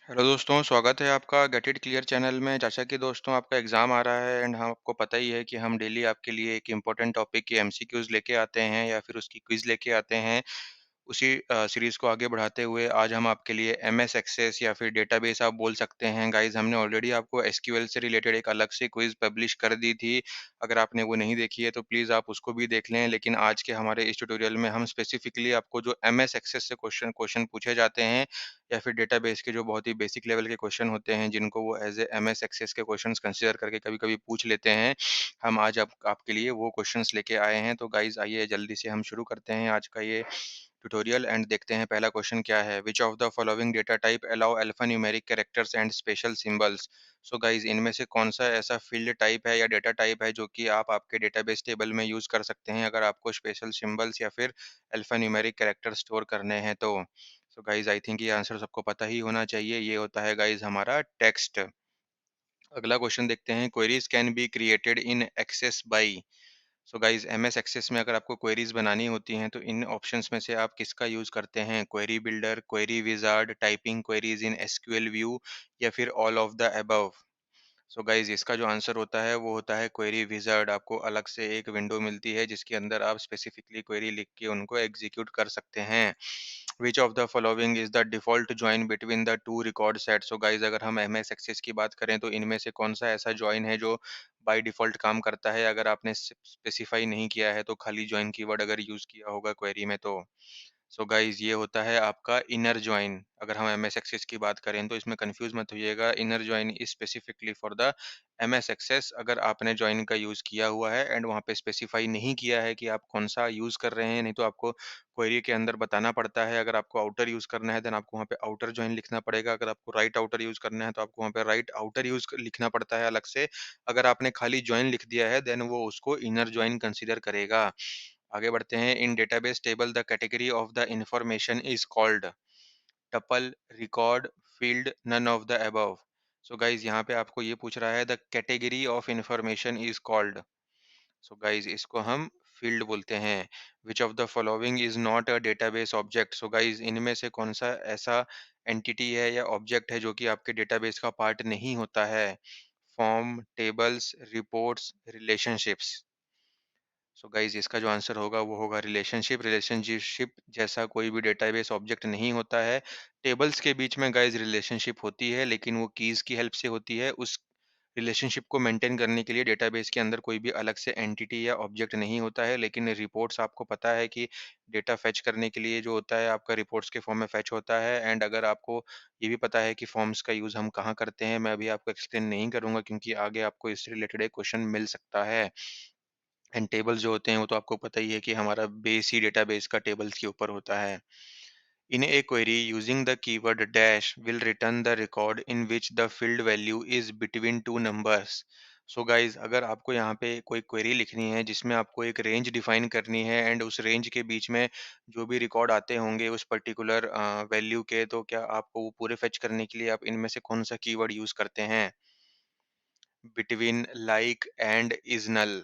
Hello दोस्तों, स्वागत है आपका गेट इट क्लियर चैनल में। जैसा कि दोस्तों आपका एग्ज़ाम आ रहा है एंड आपको पता ही है कि हम डेली आपके लिए एक इम्पोर्टेंट टॉपिक के एमसीक्यूज़ लेके आते हैं या फिर उसकी क्विज़ लेके आते हैं। उसी सीरीज़ को आगे बढ़ाते हुए आज हम आपके लिए एमएस एक्सेस या फिर डेटाबेस आप बोल सकते हैं। गाइज़, हमने ऑलरेडी आपको एसक्यूएल से रिलेटेड एक अलग से क्विज़ पब्लिश कर दी थी। अगर आपने वो नहीं देखी है तो प्लीज़ आप उसको भी देख लें। लेकिन आज के हमारे इस ट्यूटोरियल में हम स्पेसिफिकली आपको जो एमएस एक्सेस से क्वेश्चन क्वेश्चन पूछे जाते हैं या फिर डेटाबेस के जो बहुत ही बेसिक लेवल के क्वेश्चन होते हैं, जिनको वो एज़ ए एमएस एक्सेस के क्वेश्चंस कंसीडर करके कभी-कभी पूछ लेते हैं। हम आज आप आपके लिए वो क्वेश्चंस लेके आए हैं। तो गाइज़, आइए जल्दी से हम शुरू करते हैं आज का ये ट्यूटोरियल एंड देखते हैं पहला क्वेश्चन क्या है। Which of the following data type allow alphanumeric characters and special symbols. So guys, इनमें से कौन सा ऐसा फील्ड टाइप है या डेटा टाइप है जो कि आप आपके डेटाबेस टेबल में यूज कर सकते हैं अगर आपको स्पेशल सिंबल्स या फिर अल्फान्यूमेरिक कैरेक्टर स्टोर करने हैं तो। सो गाइस, आई थिंक ये आंसर सबको पता ही होना चाहिए। ये होता है गाइस हमारा टेक्स्ट। अगला क्वेश्चन देखते हैं। Queries can be created in Access by. So guys, MS Access में अगर आपको क्वेरीज बनानी होती हैं तो इन ऑप्शंस में से आप किसका यूज करते हैं? Query builder, query wizard, typing queries in SQL view या फिर all of the above. So guys, इसका जो आंसर होता है वो होता है क्वेरी विजार्ड। आपको अलग से एक विंडो मिलती है जिसके अंदर आप स्पेसिफिकली क्वेरी लिख के उनको एग्जीक्यूट कर सकते हैं। Which of the following is the default join between the two record set. So guys, अगर हम एमएस एक्सेस की बात करें तो इनमें से कौन सा ऐसा ज्वाइन है जो बाय डिफॉल्ट काम करता है अगर आपने स्पेसिफाई नहीं किया है तो खाली ज्वाइन कीवर्ड अगर यूज किया होगा क्वेरी में तो। सो गाइस, ये होता है आपका इनर जॉइन। अगर हम एमएस एक्सेस की बात करें तो इसमें कंफ्यूज मत होइएगा। Inner join is specifically for the MS Access. अगर आपने जॉइन का यूज किया हुआ है एंड वहां पे स्पेसिफाई नहीं किया है कि आप कौन सा यूज कर रहे हैं, नहीं तो आपको क्वेरी के अंदर बताना पड़ता है। अगर आपको आउटर यूज करना है देन आपको वहाँ पे आउटर जॉइन लिखना पड़ेगा। अगर आपको राइट आउटर यूज करना है तो आपको वहाँ पे राइट आउटर यूज लिखना पड़ता है अलग से। अगर आपने खाली जॉइन लिख दिया है देन वो उसको इनर जॉइन कंसीडर करेगा। आगे बढ़ते हैं। In database table the category of the information is called tuple, record, field, none of the above. So guys, यहाँ पे आपको ये पूछ रहा है the category of information is called. So guys, इसको हम फील्ड बोलते हैं। Which of the following is not a database object. So guys, इनमें से कौन सा ऐसा एंटिटी है या ऑब्जेक्ट है जो कि आपके डेटाबेस का पार्ट नहीं होता है? Form, tables, reports, relationships. सो गाइस, इसका जो आंसर होगा वो होगा रिलेशनशिप। रिलेशनशिप जैसा कोई भी डेटाबेस ऑब्जेक्ट नहीं होता है। टेबल्स के बीच में गाइस रिलेशनशिप होती है लेकिन वो कीज की हेल्प से होती है। उस रिलेशनशिप को मेंटेन करने के लिए डेटाबेस के अंदर कोई भी अलग से एंटिटी या ऑब्जेक्ट नहीं होता है। लेकिन रिपोर्ट्स, आपको पता है कि डेटा फेच करने के लिए जो होता है आपका रिपोर्ट्स के फॉर्म में फेच होता है। एंड अगर आपको ये भी पता है कि फॉर्म्स का यूज हम कहाँ करते हैं, मैं अभी आपको एक्सप्लेन नहीं करूंगा क्योंकि आगे आपको इससे रिलेटेड एक क्वेश्चन मिल सकता है। एंड टेबल्स जो होते हैं वो तो आपको पता ही है कि हमारा बेस ही डेटाबेस का टेबल्स के ऊपर होता है। In a query using the keyword dash will return the record in which the field value is between two numbers. So guys, अगर आपको यहाँ पे कोई क्वेरी लिखनी है जिसमें आपको एक रेंज डिफाइन करनी है एंड उस रेंज के बीच में जो भी रिकॉर्ड आते होंगे उस पर्टिकुलर वैल्यू के, तो क्या आपको वो पूरे फेच करने के लिए आप इनमें से कौन सा कीवर्ड यूज करते हैं? Between, like and is null.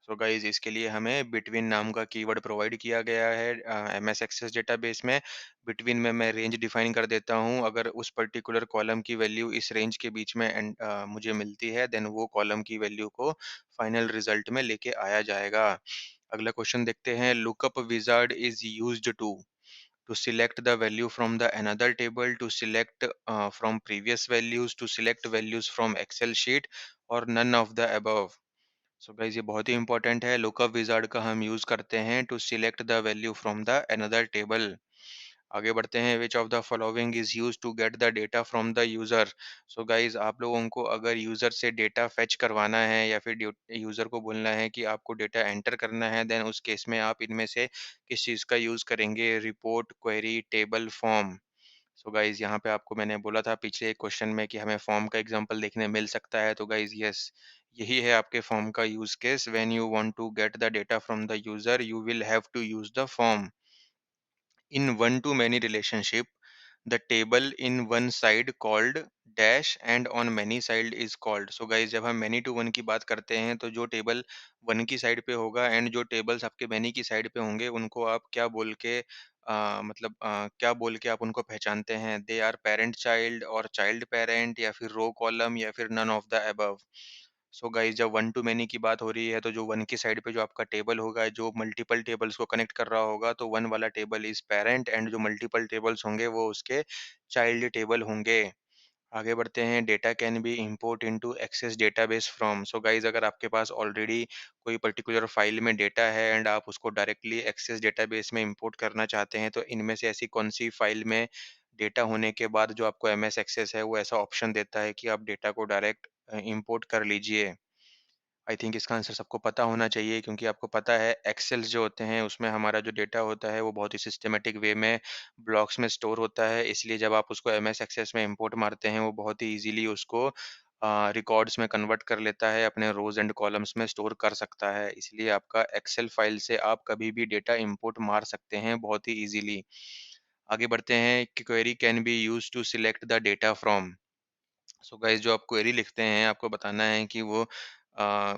So guys, इसके लिए हमें बिटवीन नाम का कीवर्ड प्रोवाइड किया गया है एमएस एक्सेस डेटाबेस में। बिटवीन में मैं रेंज डिफाइन कर देता हूँ। अगर उस पर्टिकुलर कॉलम की वैल्यू इस रेंज के बीच में मुझे मिलती है देन वो कॉलम की वैल्यू को फाइनल रिजल्ट में लेके आया जाएगा। अगला क्वेश्चन देखते हैं। Lookup wizard is used to select the value from the another table, to select from previous values, to select values from excel sheet और none of the above। So guys, ये बहुत ही इंपॉर्टेंट है। Lookup wizard का हम use करते हैं to select the value from the another table. आगे बढ़ते हैं। Which of the following is use to get the data from the user. So guys, आप लोगों को अगर यूजर से डेटा फेच करवाना है या फिर यूजर को बोलना है कि आपको डेटा एंटर करना है देन उस केस में आप इनमें से किस चीज का यूज करेंगे? Report, query, table, form. सो गाइज, यहाँ पे आपको मैंने बोला था पिछले एक क्वेश्चन में कि हमें फॉर्म का एग्जांपल देखने मिल सकता है। तो गाइज, यस, यही है आपके फॉर्म का use case. When you want to get the data from the user you will have to use the form. In one to many relationship, the table in one side called dash and on many side is called. So guys जब हम many to one की बात करते हैं तो जो table one की side पे होगा एंड जो टेबल्स आपके मेनी की साइड पे होंगे उनको आप क्या बोल के मतलब क्या बोल के आप उनको पहचानते हैं? दे आर पेरेंट चाइल्ड और चाइल्ड पेरेंट या फिर रो कॉलम या फिर none of the above. So guys जब वन टू मेनी की बात हो रही है तो जो वन की साइड पे जो आपका टेबल होगा, जो मल्टीपल टेबल्स को कनेक्ट कर रहा होगा, तो वन वाला टेबल इज पेरेंट एंड जो मल्टीपल टेबल्स होंगे वो उसके चाइल्ड टेबल होंगे। आगे बढ़ते हैं, data can be import into Access database from. So guys अगर आपके पास ऑलरेडी कोई पर्टिकुलर फाइल में डेटा है एंड आप उसको डायरेक्टली एक्सेस डेटाबेस में इंपोर्ट करना चाहते हैं, तो इनमें से ऐसी कौन सी फाइल में डेटा होने के बाद जो आपको एमएस एक्सेस है वो ऐसा ऑप्शन देता है कि आप डेटा को डायरेक्ट इंपोर्ट कर लीजिए। आई थिंक इसका आंसर सबको पता होना चाहिए, क्योंकि आपको पता है एक्सेल्स जो होते हैं उसमें हमारा जो डेटा होता है वो बहुत ही सिस्टमैटिक वे में ब्लॉक्स में स्टोर होता है। इसलिए जब आप उसको एमएस एक्सेस में इंपोर्ट मारते हैं वो बहुत ही ईज़िली उसको रिकॉर्ड्स में कन्वर्ट कर लेता है, अपने रोज़ एंड कॉलम्स में स्टोर कर सकता है। इसलिए आपका एक्सेल फाइल से आप कभी भी डेटा इंपोर्ट मार सकते हैं बहुत ही ईज़िली। आगे बढ़ते हैं कि query can be used to select the data from. So guys जो आप क्वेरी लिखते हैं आपको बताना है कि वो अ,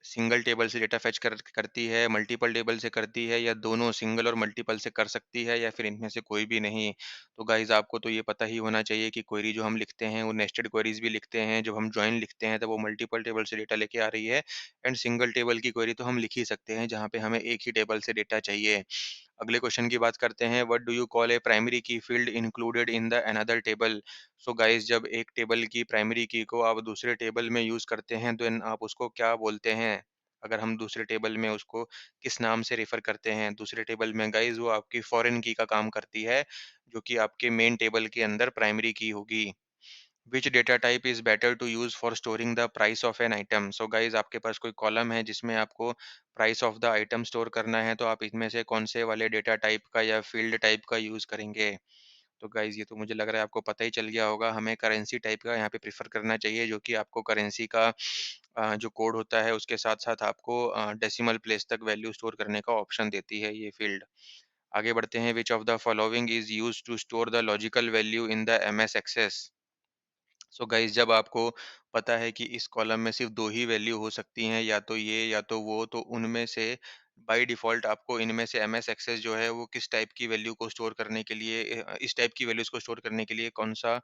सिंगल टेबल से डेटा फेच करती है, मल्टीपल टेबल से करती है या दोनों सिंगल और मल्टीपल से कर सकती है या फिर इनमें से कोई भी नहीं। तो गाइस आपको तो ये पता ही होना चाहिए कि क्वेरी जो हम लिखते हैं वो नेस्टेड क्वेरीज भी लिखते हैं। जब हम जॉइन लिखते हैं तो वो मल्टीपल टेबल से डेटा लेके आ रही है एंड सिंगल टेबल की क्वेरी तो हम लिख ही सकते हैं जहाँ पे हमें एक ही टेबल से डेटा चाहिए। अगले क्वेश्चन की बात करते हैं, what do you call a primary key field included in the another table. So guys जब एक टेबल की प्राइमरी की को आप दूसरे टेबल में यूज़ करते हैं, तो आप उसको क्या बोलते हैं? अगर हम दूसरे टेबल में उसको किस नाम से रेफ़र करते हैं? दूसरे टेबल में गाइस वो आपकी फॉरेन की का काम करती है, जो कि आपके मेन टेबल के अंदर प्राइमरी की होगी। Which data type is better to use for storing the price of an item? So guys आपके पास कोई कॉलम है जिसमें आपको price of the item store करना है, तो आप इनमें से कौन से वाले डेटा टाइप का या फ़ील्ड टाइप का यूज़ करेंगे? तो गाइज़ ये तो मुझे लग रहा है आपको पता ही चल गया होगा, हमें करेंसी टाइप का यहाँ पे प्रेफ़र करना चाहिए, जो कि आपको करेंसी का जो कोड होता है उसके साथ-साथ आपको डेसिमल प्लेस तक वैल्यू स्टोर करने का ऑप्शन देती है ये फ़ील्ड। आगे बढ़ते हैं, which of the following is used to store the logical value in the MS Access? So guys जब आपको पता है कि इस कॉलम में सिर्फ 2 ही वैल्यू हो सकती हैं, या तो ये या तो वो, तो उनमें से बाय डिफ़ॉल्ट आपको इनमें से एमएस एक्सेस जो है वो किस टाइप की वैल्यू को स्टोर करने के लिए इस टाइप की वैल्यूज़ को स्टोर करने के लिए कौन-सा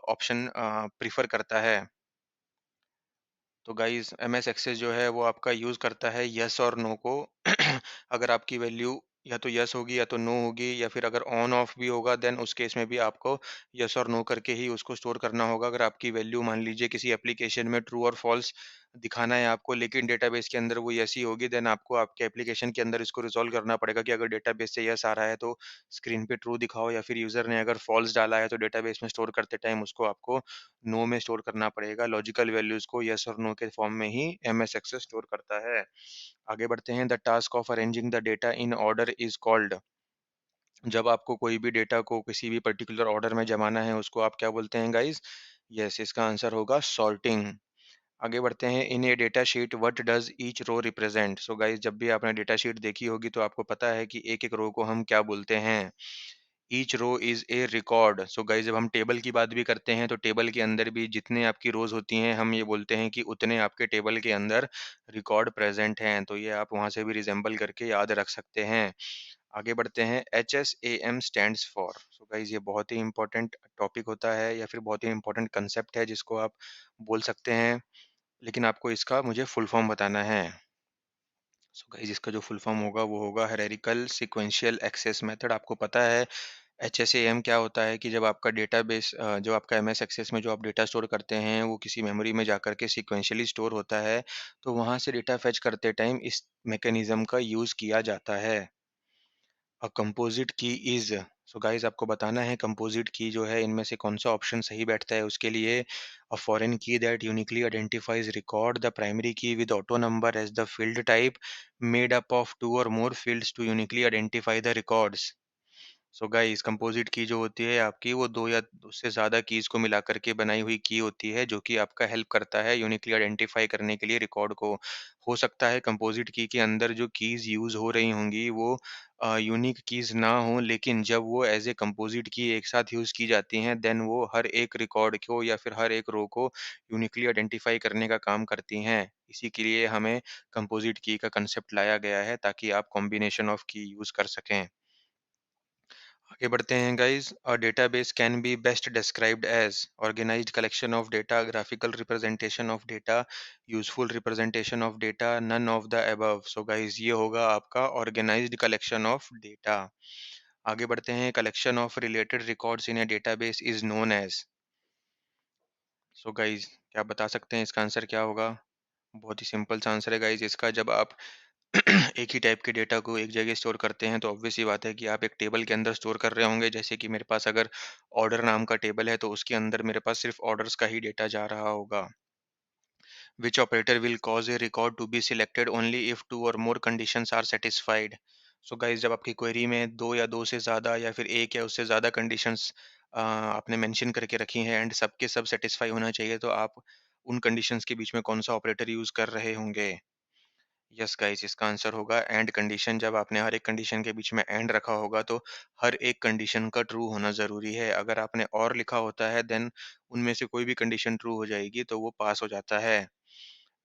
ऑप्शन प्रेफ़र करता है। तो गाइस एमएस एक्सेस जो है वो आपका यूज़ करता है येस और नो को। अगर आपकी वैल्यू या तो येस होगी या तो नो होगी, या फिर अगर ऑन ऑफ भी होगा देन उस केस में भी आपको येस और नो करके ही उसको स्टोर करना होगा। अगर आपकी वैल्यू मान लीजिए किसी एप्लीकेशन में ट्रू और फॉल्स दिखाना है आपको, लेकिन डेटाबेस के अंदर वो येस ही होगी, देन आपको आपके एप्लीकेशन के अंदर इसको रिज़ॉल्व करना पड़ेगा कि अगर डेटाबेस से येस आ रहा है तो स्क्रीन पे ट्रू दिखाओ, या फिर यूज़र ने अगर फॉल्स डाला है तो डेटाबेस में स्टोर करते टाइम उसको आपको नो में स्टोर करना पड़ेगा। लॉजिकल वैल्यूज़ को येस और नो के फॉर्म में ही एमएस एक्सेस स्टोर करता है। आगे बढ़ते हैं, the task of arranging the data in order is called. जब आपको कोई भी डेटा को किसी भी पर्टिकुलर ऑर्डर में जमाना है, उसको आप क्या बोलते हैं गाइज़? यस, इसका आंसर होगा सॉर्टिंग। आगे बढ़ते हैं, in a data sheet what does each row represent? So guys जब भी आपने डेटा शीट देखी होगी तो आपको पता है कि एक-एक रो को हम क्या बोलते हैं? Each row is a record. So guys जब हम टेबल की बात भी करते हैं तो टेबल के अंदर भी जितने आपकी रोज़ होती हैं, हम ये बोलते हैं कि उतने आपके टेबल के अंदर रिकॉर्ड प्रेज़ेंट हैं। तो ये आप वहाँ से भी रिज़ेम्बल करके याद रख सकते हैं। आगे बढ़ते हैं, एचएसएएम स्टैंड्स फॉर। सो गाइस ये बहुत ही इम्पोर्टेंट टॉपिक होता है या फिर बहुत ही इम्पोर्टेंट कांसेप्ट है जिसको आप बोल सकते हैं, लेकिन आपको इसका मुझे फुल फॉर्म बताना है। सो गाइस इसका जो फुल फॉर्म होगा वो होगा हायरार्किकल सीक्वेंशियल एक्सेस मेथड। आपको पता है एचएसएएम क्या होता है कि जब आपका डेटाबेस जो आपका एमएस एक्सेस में जो आप डेटा स्टोर करते हैं वो किसी मेमोरी में जाकर के सीक्वेंशियली स्टोर होता है, तो वहाँ से डेटा फेच करते टाइम इस मैकेनिज्म का यूज़ किया जाता है। A composite key is. So guys आपको बताना है कंपोजिट की जो है इनमें से कौन सा ऑप्शन सही बैठता है उसके लिए। A foreign key that uniquely identifies record, the primary key with auto number as the field type, made up of two or more fields to uniquely identify the records. So guys composite key जो होती है आपकी वो 2 या उससे ज़्यादा keys को मिला कर के बनाई हुई की होती है, जो कि आपका हेल्प करता है यूनिकली आइडेंटिफ़ाई करने के लिए रिकॉर्ड को। हो सकता है कंपोजिट की के अंदर जो कीज़ यूज़ हो रही होंगी वो यूनिक कीज़ ना हों, लेकिन जब वो एज़ ए कंपोजिट की एक साथ यूज़ की जाती हैं, देन वो हर एक रिकॉर्ड को या फिर हर एक रो को यूनिकली आइडेंटिफ़ाई करने का काम करती हैं। इसी के लिए हमें कंपोजिट की का कांसेप्ट लाया गया है ताकि आप कॉम्बिनेशन ऑफ की यूज़ कर सकें। आगे बढ़ते हैं guys. A database can be best described as organized collection of data, graphical representation of data, useful representation of data, none of the above. So guys ये होगा आपका ऑर्गेनाइज्ड कलेक्शन ऑफ डेटा। आगे बढ़ते हैं। Collection of related records in a database is known as. So guys क्या आप बता सकते हैं इसका आंसर क्या होगा? बहुत ही सिंपल सा आंसर है गाइस इसका। जब आप एक ही टाइप के डेटा को एक जगह स्टोर करते हैं तो ऑब्वियस सी बात है कि आप एक टेबल के अंदर स्टोर कर रहे होंगे। जैसे कि मेरे पास अगर ऑर्डर नाम का टेबल है तो उसके अंदर मेरे पास सिर्फ ऑर्डर्स का ही डेटा जा रहा होगा। Which operator will cause a record to be selected only if two or more conditions are satisfied. So guys जब आपकी क्वेरी में दो या दो से ज़्यादा या फिर एक या उससे ज़्यादा कंडीशंस आपने मेंशन करके रखी हैं एंड सबके सब सेटिस्फाई होना चाहिए, तो आप उन कंडीशंस के बीच में कौन सा ऑपरेटर यूज़ कर रहे होंगे? यस गाइस इसका आंसर होगा एंड कंडीशन। जब आपने हर एक कंडीशन के बीच में एंड रखा होगा तो हर एक कंडीशन का ट्रू होना ज़रूरी है। अगर आपने और लिखा होता है देन उनमें से कोई भी कंडीशन ट्रू हो जाएगी तो वो पास हो जाता है।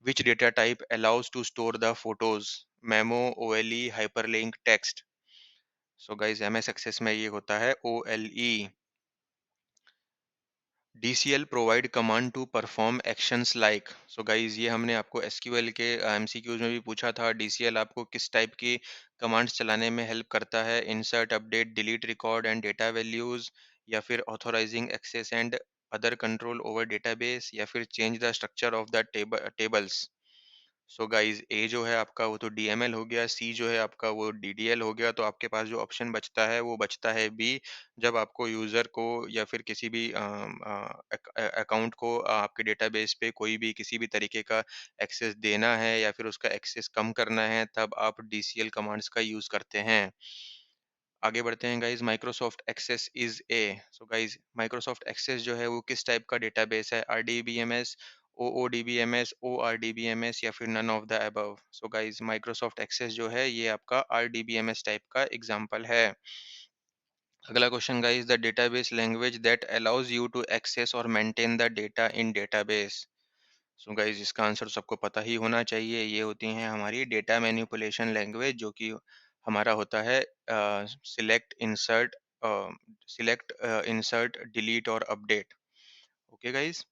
Which data type allows to store the photos? Memo, OLE, hyperlink, text. So guys MS Access में ये होता है OLE. DCL provide command to perform actions like. So guys ये हमने आपको एसक्यूएल के एमसीक्यूज में भी पूछा था। डीसीएल आपको किस टाइप की कमांड्स चलाने में हेल्प करता है? Insert, update, delete record and data values, या फिर authorizing access and other control over database, या फिर change the structure of the tables. So guys uh जो है आपका वो तो डीएमएल हो गया, सी जो है आपका वो डीडीएल हो गया, तो आपके पास जो ऑप्शन बचता है वो बचता है बी। जब आपको यूज़र को या फिर किसी भी अकाउंट को आपके डेटाबेस पे कोई भी किसी भी तरीके का एक्सेस देना है या फिर उसका एक्सेस कम करना है, तब आप डीसीएल कमांड्स का यूज़ करते हैं। आगे बढ़ते हैं guys. Microsoft Access is a. So guys Microsoft Access जो है वो किस टाइप का डेटाबेस है? आरडीबीएमएस, ओओडीबीएमएस, ओआरडीबीएमएस, या फिर none of the above. So guys Microsoft Access जो है ये आपका आरडीबीएमएस टाइप का एग्जांपल है। अगला question guys. The database language that allows you to access or maintain the data in database. So guys इसका आंसर सबको पता ही होना चाहिए। ये होती हैं हमारी डेटा मैनिपुलेशन लैंग्वेज, जो कि हमारा होता है सिलेक्ट, इंसर्ट, डिलीट और अपडेट। ओके गाइस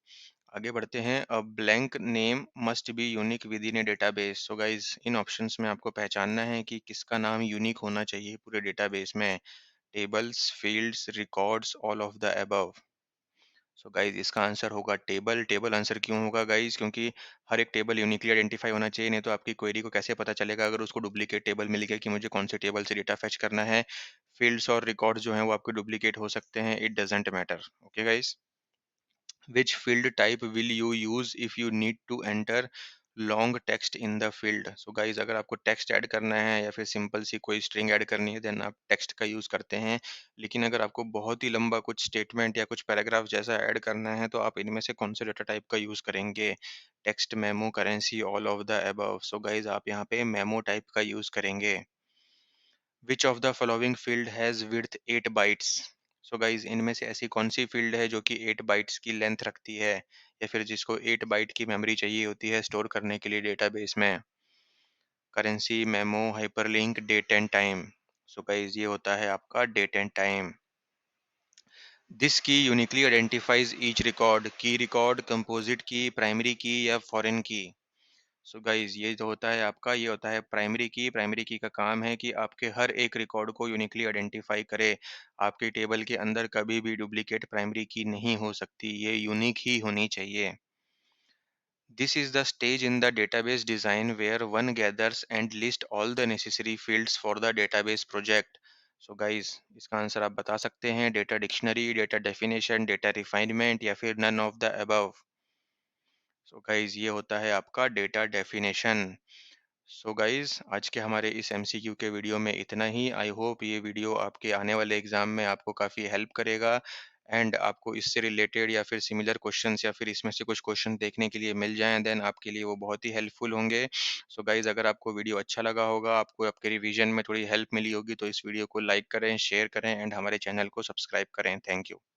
आगे बढ़ते हैं। A blank name must be unique with in a database. So guys in options में आपको पहचानना है कि किसका नाम यूनिक होना चाहिए पूरे डेटाबेस में। Tables, fields, records, all of the above. So guys इसका आंसर होगा टेबल। टेबल आंसर क्यों होगा गाइस? क्योंकि हर एक टेबल यूनिकली आइडेंटिफाई होना चाहिए, नहीं तो आपकी क्वेरी को कैसे पता चलेगा अगर उसको डुप्लीकेट टेबल मिल गया कि मुझे कौन से टेबल से डेटा फेच करना है। फील्ड्स और रिकॉर्ड्स जो हैं वो आपके डुप्लीकेट हो सकते हैं, it doesn't matter. Okay guys. Which field type will you use if you need to enter long text in the field? So guys अगर आपको टेक्स्ट ऐड करना है या फिर सिंपल सी कोई स्ट्रिंग ऐड करनी है देन आप टेक्स्ट का यूज़ करते हैं। लेकिन अगर आपको बहुत ही लंबा कुछ स्टेटमेंट या कुछ पैराग्राफ जैसा ऐड करना है तो आप इनमें से कौन से डेटा टाइप का यूज़ करेंगे? Text, memo, currency, all of the above. So guys आप यहाँ पे मेमो टाइप का यूज़ करेंगे। विच of the following field has width 8 bytes? So guys इनमें से ऐसी कौन सी फील्ड है जो कि 8 बाइट्स की लेंथ रखती है या फिर जिसको 8 बाइट की मेमोरी चाहिए होती है स्टोर करने के लिए डेटाबेस में? Currency, memo, hyperlink, date and time. So guys ये होता है आपका date and time. This key uniquely identifies each record. Key record, composite key, primary key या फॉरेन की? सो गाइस ये जो होता है आपका ये होता है प्राइमरी की। प्राइमरी की का काम है कि आपके हर एक रिकॉर्ड को यूनिकली आइडेंटिफाई करे। आपके टेबल के अंदर कभी भी डुप्लीकेट प्राइमरी की नहीं हो सकती, ये यूनिक ही होनी चाहिए। This is the stage in the database design where one gathers and list all the necessary fields for the database project. So guys इसका आंसर आप बता सकते हैं। Data dictionary, data definition, data refinement, या फिर none of the above. So guys ये होता है आपका डेटा डेफिनेशन। सो गाइस आज के हमारे इस एमसीक्यू के वीडियो में इतना ही। आई होप ये वीडियो आपके आने वाले एग्जाम में आपको काफ़ी हेल्प करेगा एंड आपको इससे रिलेटेड या फिर सिमिलर क्वेश्चंस या फिर इसमें से कुछ क्वेश्चन देखने के लिए मिल जाएं, देन आपके लिए वो बहुत ही हेल्पफुल होंगे। सो गाइस अगर आपको वीडियो अच्छा लगा होगा, आपको आपके रिवीजन में थोड़ी हेल्प मिली होगी, तो इस वीडियो को लाइक करें, शेयर करें एंड हमारे चैनल को सब्सक्राइब करें। Thank you.